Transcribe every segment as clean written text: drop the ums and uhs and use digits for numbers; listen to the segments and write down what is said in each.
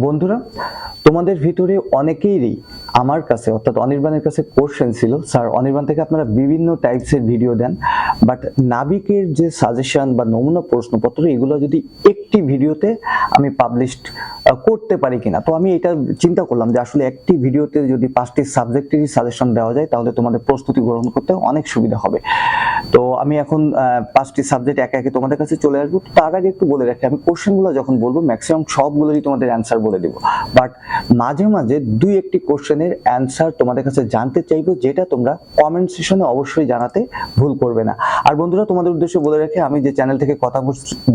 বন্ধুরা, তোমাদের ভিতরে অনেকেরই আমার কাছে অর্থাৎ অনির্বাণের কাছে কোশ্চেন ছিল, স্যার অনির্বাণ থেকে আপনারা বিভিন্ন টাইপসের ভিডিও দেন, বাট নাবিকের যে সাজেশন বা নমুনা প্রশ্নপত্র এগুলো যদি একটি ভিডিওতে আমি পাবলিশ করতে পারি কিনা। তো আমি এটা চিন্তা করলাম যে আসলে একটি ভিডিওতে যদি 5টি সাবজেক্টেরই সাজেশন দেওয়া যায় তাহলে তোমাদের প্রস্তুতি গ্রহণ করতে অনেক সুবিধা হবে। তো আমি এখন 5টি সাবজেক্ট একে একে তোমাদের কাছে চলে আসবো। তার আগে একটু বলে রাখি, আমি কোশ্চেনগুলো যখন বলবো ম্যাক্সিমাম সবগুলোরই তোমাদের অ্যান্সার বলে দেবো, বাট মাঝে মাঝে দুই একটি কোশ্চেনের অ্যান্সার তোমাদের কাছে জানতে চাইবো, যেটা তোমরা কমেন্ট সেকশনে অবশ্যই জানাতে ভুল করবে না। আর বন্ধুরা, তোমাদের উদ্দেশ্যে বলে রাখি, আমি যে চ্যানেল থেকে কথা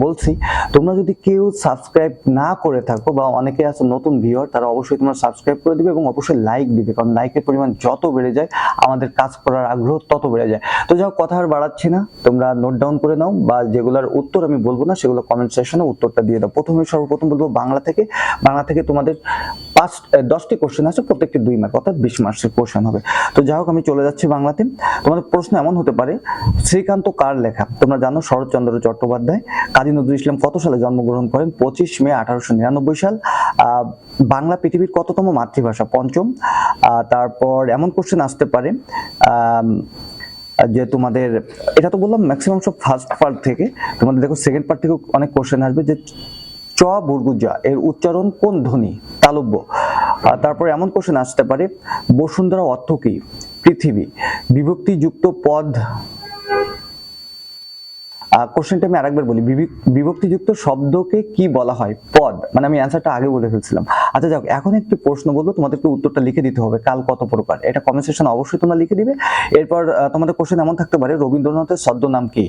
বলছি, তোমরা যদি কেউ সাবস্ক্রাইব না করে থাকো বা অনেকে আছে নতুন ভিউয়ার, তারা অবশ্যই তোমরা সাবস্ক্রাইব করে দিবে এবং অবশ্যই লাইক দিবে, কারণ লাইকের পরিমাণ যত বেড়ে যায় আমাদের কাজ করার আগ্রহ তত বেড়ে যায়। তো যাও, কথা আর বাড়াচ্ছি না, তোমরা নোট ডাউন করে নাও, বা যেগুলোর উত্তর আমি বলবো না সেগুলো কমেন্ট সেকশনে উত্তরটা দিয়ে দাও। সর্বপ্রথম বলবো বাংলা থেকে তোমাদের 10টি কোশ্চেন আছে, প্রত্যেকটি 2 মার্ক অর্থাৎ 20 মার্কসের কোশ্চেন হবে। তো যাই হোক, আমি চলে যাচ্ছি বাংলাতে। তোমাদের প্রশ্ন এমন হতে পারে, শ্রীকান্ত কার লেখা? তোমরা জানো শরৎচন্দ্র চট্টোপাধ্যায়। কাজী নজরুল ইসলাম কত সালে জন্মগ্রহণ করেন? 25 মে 1899 সাল। বাংলা পৃথিবীর কততম মাতৃভাষা? 5ম। তারপর এমন কোশ্চেন আসতে পারে যে তোমাদের, এটা তো বললাম ম্যাক্সিমাম সব ফার্স্ট পার্ট থেকে, তোমাদের দেখো সেকেন্ড পার্ট থেকে অনেক কোশ্চেন আসবে যে চ বর্গুজা এর উচ্চারণ কোন ধ্বনি? তালব্য। তারপর এমন কোশ্চেন আসতে পারে, বসুন্ধরা অর্থ কি? পৃথিবী। বিভক্তিযুক্ত পদ, কোশ্চেনটা আমি আরেকবার বলি, বিভক্তিযুক্ত শব্দকে কি বলা হয়? পদ। মানে আমি অ্যান্সারটা আগে বলে ফেলছিলাম। আচ্ছা যাক, এখন একটি প্রশ্ন বলবো, তোমাদেরকে উত্তরটা লিখে দিতে হবে। কাল কত প্রকার? এটা কমেন্ট সেকশনে অবশ্যই তোমরা লিখে দিবে। এরপর তোমাদের কোশ্চেন এমন থাকতে পারে, রবীন্দ্রনাথের ছদ্মনাম কি?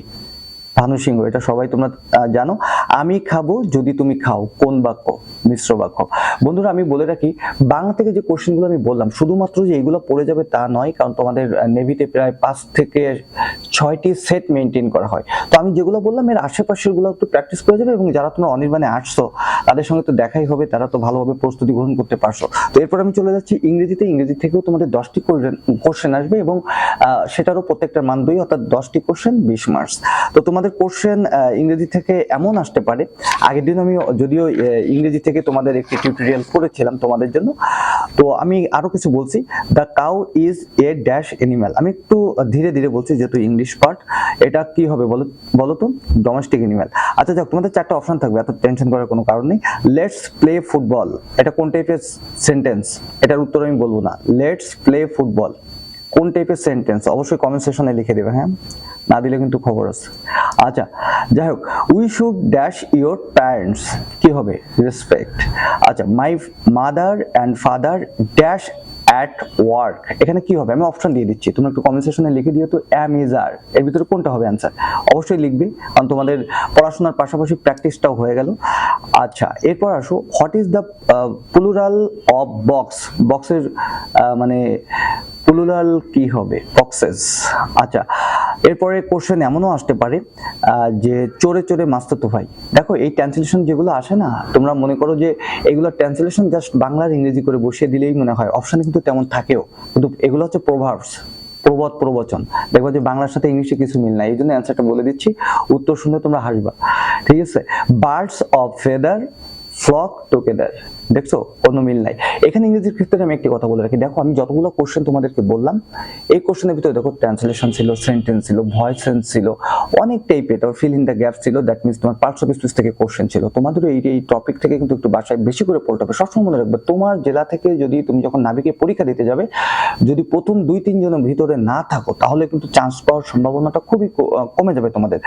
ভানু সিংহ। এটা সবাই তোমরা জানো। আমি খাবো যদি তুমি খাও কোন বাক্য? মিশ্র বাক্য। বন্ধুরা, আমি বলে রাখি, বাংলা থেকে যে কোশ্চেনগুলো আমি বললাম শুধুমাত্র যে এগুলো পড়ে যাবে তা নয়, কারণ তোমাদের নেভিতে প্রায় 5 থেকে 6টি সেট মেনটেন করা হয়। তো আমি যেগুলো বললাম এর আশেপাশের গুলো একটু প্র্যাকটিস করে যাবে, এবং যারা তোমরা অনির্বাণে আসছো তাদের সঙ্গে তো দেখাই হবে, তারা তো ভালোভাবে প্রস্তুতি গ্রহণ করতে পারছো। তো এরপর আমি চলে যাচ্ছি ইংরেজিতে। ইংরেজি থেকেও তোমাদের 10টি কোশ্চেন আসবে, এবং সেটারও প্রত্যেকটার মান 2, অর্থাৎ 10টি কোশ্চেন 20 মার্কস। তো তোমাদের কোশ্চেন ইংরেজি থেকে এমন আসতে পারে, আগের দিন আমি যদিও ইংরেজি থেকে তোমাদের একটি টিউটোরিয়াল করেছিলাম তোমাদের জন্য, তো আমি আরো কিছু বলছি। The cow is a dash animal. আমি একটু ধীরে ধীরে বলছি যেহেতু ইংলিশ পার্ট। এটা কি হবে বলো তো? Domestic animal. আচ্ছা যাক, তোমাদের 4টা অপশন থাকবে, এত টেনশন করার কোনো কারণ নেই। লেটস প্লে ফুটবল, এটা কোন টাইপের সেন্টেন্স? এটার উত্তর আমি বলবো না। লেটস প্লে ফুটবল কোন টাইপের সেন্টেন্স? অবশ্যই কমেন্ট সেকশনে লিখে দেবে, হ্যাঁ, না দিলে কিন্তু খবর আছে। আচ্ছা যাই হোক, we should dash your parents, কি হবে? রেসপেক্ট। আচ্ছা, my mother and father dash at work, এখানে কি হবে? আমি অপশন দিয়ে দিচ্ছি, তোমরা একটু কমেন্ট সেকশনে লিখে দিও তো। অ্যাম, ইজ, আর, এর ভিতরে কোনটা হবে অ্যান্সার? অবশ্যই লিখবে, কারণ তোমাদের পড়াশোনার পাশাপাশি প্র্যাকটিসটাও হয়ে গেল। আচ্ছা, এরপর আসো, what is the plural of box? বক্সের মানে প্লুরাল কি হবে? বক্সেস। আচ্ছা, এরপরে কোশ্চেন এমনও আসতে পারে যে চোরে চোরে মাস্তুতো ভাই। দেখো, এই ট্রান্সলেশন যেগুলো আসে না, তোমরা মনে করো যে এগুলো ট্রান্সলেশন জাস্ট বাংলার ইংরেজি করে বসিয়ে দিলেই মনে হয়, অপশনে কিন্তু তেমন থাকেও, কিন্তু এগুলো হচ্ছে প্রভার্বস, প্রবাদ প্রবচন। দেখবো যে বাংলার সাথে ইংলিশে কিছু মিল নাই, এই জন্য অ্যান্সারটা বলে দিচ্ছি, উত্তর শুনে তোমরা হাসবা, ঠিক আছে? Birds of feather flock together, দেখছো কোনো মিল নাই। এখানে ইংরেজির ক্ষেত্রে আমি একটি কথা বলে রাখি, দেখো আমি যতগুলো কোশ্চেন তোমাদেরকে বললাম, এই কোশ্চেনের ভিতরে দেখো ট্রান্সলেশন ছিল, সেন্টেন্স ছিল, ভয়েস সেন্স ছিল, অনেক টাইপের, তারপর ফিল ইন দ্য গ্যাপ ছিল, দ্যাট মিনস তোমার পার্টস অফ স্পিচ থেকে কোশ্চেন ছিল। তোমাদের এই টপিক থেকে কিন্তু একটু বাসায় বেশি করে পড়তে হবে। সবসময় মনে রাখবে, তোমার জেলা থেকে যদি তুমি যখন নাবিকে পরীক্ষা দিতে যাবে, যদি প্রথম 2-3 জনের ভিতরে না থাকো, তাহলে কিন্তু চান্স পাওয়ার সম্ভাবনাটা খুবই কমে যাবে তোমাদের।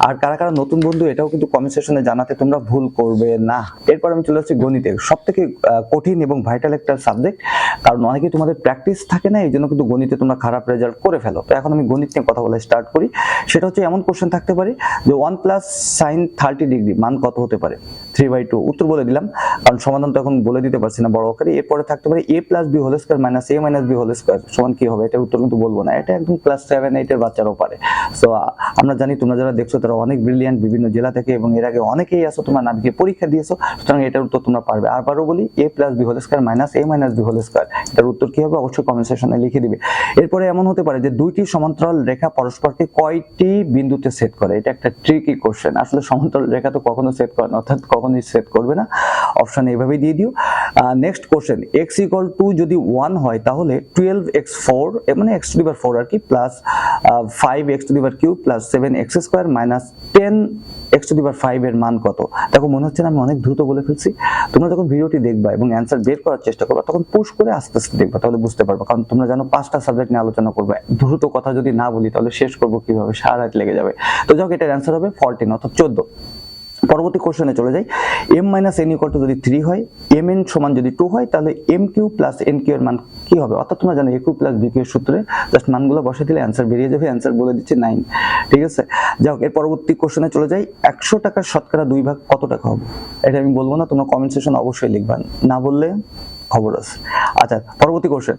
আর কারা কারা নতুন বন্ধু, এটাও কিন্তু কমেন্ট সেকশনে জানাতে তোমরা ভুল করবে না। এরপর আমি চলে যাচ্ছি গণিতে, সবথেকে কঠিন এবং ভাইটাল একটা সাবজেক্ট, কারণ অনেকেই তোমাদের প্র্যাকটিস থাকে না, এই জন্য কিন্তু গণিতে তোমরা খারাপ রেজাল্ট করে ফেলো। তো এখন আমি গণিত নিয়ে কথা বলা স্টার্ট করি। সেটা হচ্ছে, এমন কোশ্চেন থাকতে পারে যে 1 + sin 30 ডিগ্রি মান কত হতে পারে? 3/2। উত্তর বলে দিলাম, কারণ সমাধান তো এখন বলে দিতে পারছি না বড় আকারে। এরপরে থাকতে পারে a + b whole square minus a minus b whole square সমান কি হবে? এটার উত্তর কিন্তু বলবো না, এটা একদম ক্লাস 7-8 এর বাচ্চারাও পারে। সো আমরা জানি তোমরা যারা দেখছো তারা অনেক ব্রিলিয়ান্ট, বিভিন্ন জেলা থেকে, এবং এর আগে অনেকেই আছো তোমরা নাবিকে পরীক্ষা দিয়েছো, সুতরাং এটার উত্তর তোমরা পারবে। আরবারও বলি, a + b whole square minus a minus b whole square, এটার উত্তর কি হবে? অবশ্যই কমেন্ট সেকশনে লিখে দিবে। এরপরে এমন হতে পারে যে 2টি সমান্তরাল রেখা পরস্পরকে কয়টি বিন্দুতে সেট করে? এটা একটা ট্রিকি কোশ্চেন। আসলে সমান্তরাল রেখা তো কখনো সেট করে না, অর্থাৎ কখনো কখনোই সেট করবে না, অপশন এইভাবেই দিয়ে দিও। Next question, x equal to যদি 1 হয় তাহলে 12x4 মানে x টু দি পাওয়ার 4 আর কি plus 5x to the power cube plus 7x square minus 10x to the power 5 এর মান কত? দেখো মনে হচ্ছে না আমি অনেক দ্রুত বলে ফেলছি। তোমরা যখন ভিডিওটি দেখবা এবং অ্যান্সার বের করার চেষ্টা করবা তখন পুশ করে আস্তে আস্তে দেখবা, তাহলে বুঝতে পারবা। কারণ তোমরা জানো 5টা সাবজেক্ট নিয়ে আলোচনা করবে, দ্রুত কথা যদি না বলি তাহলে শেষ করবো কিভাবে, সারা রাত লেগে যাবে। তো যাও, এটার অ্যান্সার হবে 14 অর্থাৎ 14। পরবর্তী কোশ্চেনে চলে যাই। m - n ইকুয়াল টু যদি 3 হয়, mn সমান যদি 2 হয় তাহলে mq প্লাস nq এর মান কি হবে? অর্থাৎ তোমরা জানো aq প্লাস bq এর সূত্রে জাস্ট মানগুলো বসাই দিলে অ্যান্সার বেরিয়ে যাবে। অ্যান্সার বলে দিচ্ছে 9, ঠিক আছে। যাও, এর পরবর্তী কোশ্চেনে চলে যাই। 100 টাকার শতকরা 2 ভাগ কত টাকা হবে? এটা আমি বলবো না, তোমরা কমেন্ট সেকশনে অবশ্যই লিখবা, না বললে খবর আছে। আচ্ছা, পরবর্তী question,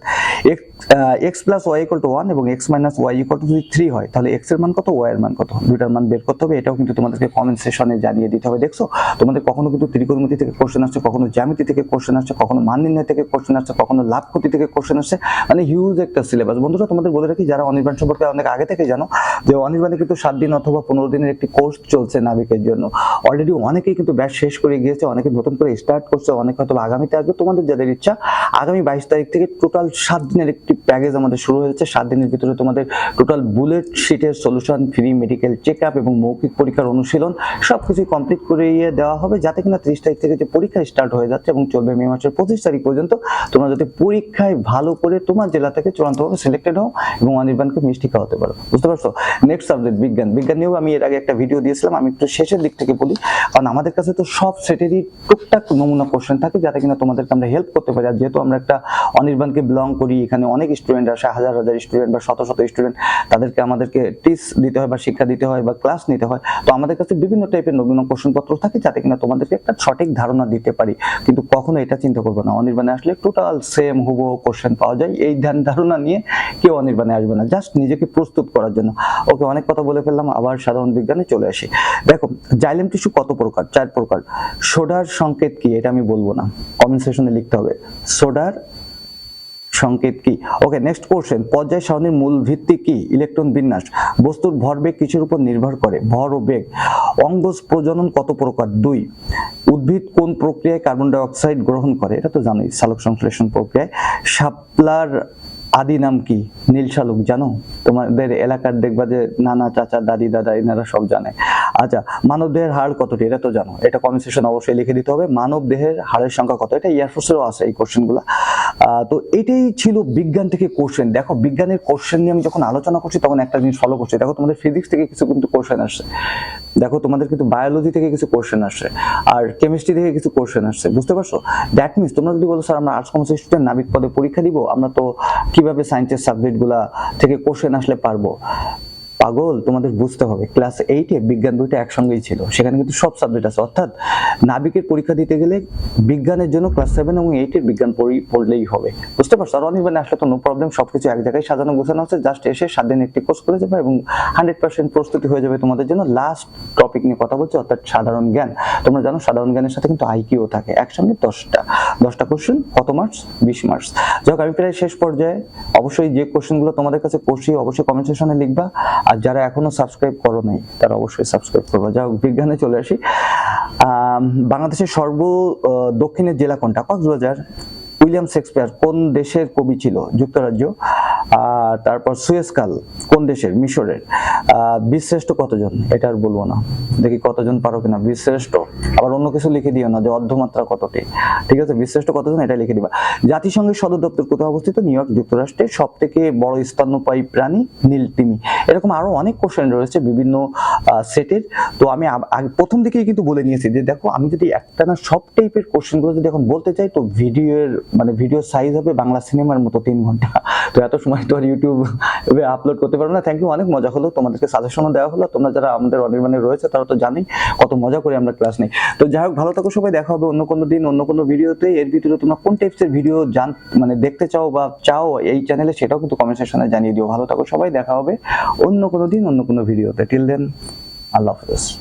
x plus y equal to 1 এবং x minus y equal to যদি 3 হয় তাহলে x এর মান কত, y এর মান কত? দুইটার মান বের করতে হবে। এটাও কিন্তু তোমাদেরকে কমেন্ট সেকশনে জানিয়ে দিতে হবে। দেখছো, তোমাদের কখনো কিন্তু ত্রিকোণমিতি থেকে কোশ্চেন আসছে, কখনো জ্যামিতি থেকে কোশ্চেন আসছে, কখনো মান নির্ণয় থেকে কোশ্চেন আসছে, কখনো লাভ ক্ষতি থেকে কোশ্চেন আসছে, মানে হিউজ একটা সিলেবাস। বন্ধুরা, তোমাদের বলে রাখি, যারা অনির্বাণ সম্পর্কে অনেক আগে থেকে জানো যে অনির্বাণে কিন্তু 7 দিন অথবা 15 দিনের একটি কোর্স চলছে নাবিকের জন্য। অলরেডি অনেকেই কিন্তু ব্যাচ শেষ করে গিয়েছে, অনেকে নতুন করে স্টার্ট করছে, অনেক হয়তো আগামীতে আসবে। তোমাদের যাদের ইচ্ছা, আগামী 22 তারিখ থেকে টোটাল 7 দিনের একটি প্যাকেজ আমাদের শুরু হয়েছে। 7 দিনের ভিতরে তোমাদের টোটাল বুলেট শিটের সলিউশন, ফ্রি মেডিকেল চেকআপ এবং মৌখিক পরীক্ষার অনুশীলন সবকিছু কমপ্লিট করে দেওয়া হবে, যাতে কিনা 30 তারিখ থেকে যে পরীক্ষা স্টার্ট হয়ে যাচ্ছে এবং চলবে মে মাসের 25 তারিখ পর্যন্ত, তোমরা যাতে পরীক্ষায় ভালো করে তোমার জেলা থেকে চূড়ান্তভাবে সিলেক্টেড হও এবং অনির্বাণকে মিষ্টি খাওয়াতে পারো। বুঝতে পারছো? নেক্সট সাবজেক্ট বিজ্ঞান। বিজ্ঞান নিয়েও আমি এর আগে একটা ভিডিও দিয়েছিলাম, আমি একটু শেষের দিক থেকে বলি, কারণ আমাদের কাছে তো সব সেটেরই টুকটাক নমুনা কোশ্চেন থাকে, যাতে কিনা তোমাদেরকে আমরা হেল্প করতে পারি। আর যেহেতু আমরা একটা অনির্বাণকে বিলং করি, এখানে অনেক স্টুডেন্ট আসে, হাজার হাজার স্টুডেন্ট বা শত শত স্টুডেন্ট, তাদেরকে আমাদেরকে টিচ দিতে হয় বা শিক্ষা দিতে হয় বা ক্লাস নিতে হয়। তো আমাদের কাছে বিভিন্ন টাইপের নমুনা কোশ্চেনপত্র থাকে, যাতে কিনা তোমাদেরকে একটা সঠিক ধারণা দিতে পারি। কিন্তু কখনো এটা চিন্তা করবে না অনির্বাণে আসলে টোটাল সেম হুবহু কোশ্চেন পাওয়া যায়, এই ধারণা নিয়ে কেউ অনির্বাণে আসবে না, জাস্ট নিজেকে প্রস্তুত করার জন্য। ওকে, অনেক কথা বলে ফেললাম, আবার সাধারণ বিজ্ঞানে চলে আসি। দেখো, জাইলেম টিস্যু কত প্রকার? 4 প্রকার। সোডার সংকেত কি? এটা আমি বলবো না, কমেন্ট সেকশনে লিখতে হবে সোডার সংকেত কি। ওকে, নেক্সট কোশ্চেন, পর্যায় সারণীর মূল ভিত্তি কি? ইলেকট্রন বিন্যাস। বস্তুর ভরবেগ কিসের উপর নির্ভর করে? ভর ও বেগ। অঙ্গজ প্রজনন কত প্রকার? 2। উদ্ভিদ কোন প্রক্রিয়ায় কার্বন ডাই অক্সাইড গ্রহণ করে? এটা তো জানোই, সালোক সংশ্লেষণ প্রক্রিয়ায়। শাপলার আদি নাম কি? নীল শালুক। জানো? তোমাদের এলাকার দেখবা যে নানা, চাচা, দাদি, দাদা এনারা সব জানে। আচ্ছা, মানব দেহের হাড় কতটি? এটা তো জানো, এটা কমেন্ট সেকশনে অবশ্যই লিখে দিতে হবে। মানব দেহের হাড়ের সংখ্যা কত? এটা এয়ারফোর্সেরও আছে এই কোশ্চেনগুলো। তো এটাই ছিল বিজ্ঞান থেকে কোশ্চেন। দেখো, বিজ্ঞানের কোশ্চেন নিয়ে আমি যখন আলোচনা করছি তখন একটা জিনিস ফলো করছি। দেখো, তোমাদের ফিজিক্স থেকে কিছু কিন্তু কোশ্চেন আসছে, দেখো তোমাদের কিন্তু বায়োলজি থেকে কিছু কোশ্চেন আসছে, আর কেমিস্ট্রি থেকে কিছু কোশ্চেন আসছে। বুঝতে পারছো? দ্যাট মিনস তোমরা যদি বলো স্যার আমরা আর্টস কমার্স স্টুডেন্ট, নাবিক পদে পরীক্ষা দিব, আমরা তো কিভাবে সায়েন্সের সাবজেক্টগুলা থেকে কোশ্চেন আসলে পারবো? পাগল, তোমাদের বুঝতে হবে ক্লাস 8 এ বিজ্ঞান বইটা একসঙ্গেই ছিল, সেখানে কিন্তু সব সাবজেক্ট আছে। অর্থাৎ নাবিকের পরীক্ষা দিতে গেলে বিজ্ঞানের জন্য ক্লাস 7 এবং 8 এর বিজ্ঞান পড়লেই হবে। বুঝতে পারছো? আর অনির্বাণে আসলে তো নো প্রবলেম, সবকিছু এক জায়গায় সাজানো গোছানো আছে, জাস্ট এসে 7 দিন একটি কোর্স করে যাবে এবং 100% প্রস্তুতি হয়ে যাবে তোমাদের জন্য। লাস্ট টপিক নিয়ে কথা বলছি, অর্থাৎ সাধারণ জ্ঞান। তোমরা জানো সাধারণ জ্ঞানের সাথে কিন্তু আইকিউ থাকে, একসঙ্গে 10টা কোশ্চেন। কত মার্কস? 20 মার্কস। যাক, আমি প্রায় শেষ পর্যায়ে। অবশ্যই যে কোশ্চেনগুলো তোমাদের কাছে করছি অবশ্যই কমেন্ট সেকশনে লিখবা, আর যারা এখনো সাবস্ক্রাইব করো নাই তারা অবশ্যই সাবস্ক্রাইব করবা। যাও, বিজ্ঞানে চলে আসি। বাংলাদেশের দক্ষিণের জেলা কোনটা? কক্সবাজার। উইলিয়াম শেক্সপিয়ার কোন দেশের কবি ছিল? যুক্তরাজ্য। তারপর সুয়েজ খাল কোন দেশের? মিশরের। বীরশ্রেষ্ঠ কতজন? এটা আর বলবো না, দেখি কতজন পারো কিনা। বীরশ্রেষ্ঠ, আবার অন্য কিছু লিখে দিও না যে অর্ধমাত্রা কতটি, ঠিক আছে? বীরশ্রেষ্ঠ কতজন এটা লিখে দিবা। জাতিসংঘের সদর দপ্তর কোথায় অবস্থিত? নিউ ইয়র্ক, যুক্তরাষ্ট্রে। সব থেকে বড় স্তন্যপায়ী প্রাণী? নীলতিমি। এরকম আরো অনেক কোশ্চেন রয়েছে বিভিন্ন সেটের। তো আমি প্রথম দিকেই কিন্তু বলে নিয়েছি যে দেখো, আমি যদি একটা না সব টাইপের কোশ্চেনগুলো যদি এখন বলতে চাই তো ভিডিও সাইজ হবে বাংলা সিনেমার মতো 3 ঘন্টা। তো এত সময় তো আর ইউটিউবে আপলোড করতে পারবো না। থ্যাংক ইউ, অনেক মজা হলো, তোমাদেরকে সাজেশনও দেওয়া হলো। তোমরা যারা আমাদের অনির্বাণে রয়েছে তারা তো জানোই কত মজা করে আমরা ক্লাস নেই। তো যাই হোক, ভালো থাকো সবাই, দেখা হবে অন্য কোনো দিন অন্য কোনো ভিডিওতে। এর ভিতরে তোমরা কোন টাইপসের ভিডিও দেখতে চাও বা চাও এই চ্যানেলে, সেটাও কিন্তু কমেন্ট সেকশনে জানিয়ে দিও। ভালো থাকো সবাই, দেখা হবে অন্য কোনো দিন অন্য কোনো ভিডিওতে। টিল দেন, আল্লাহ হাফেজ।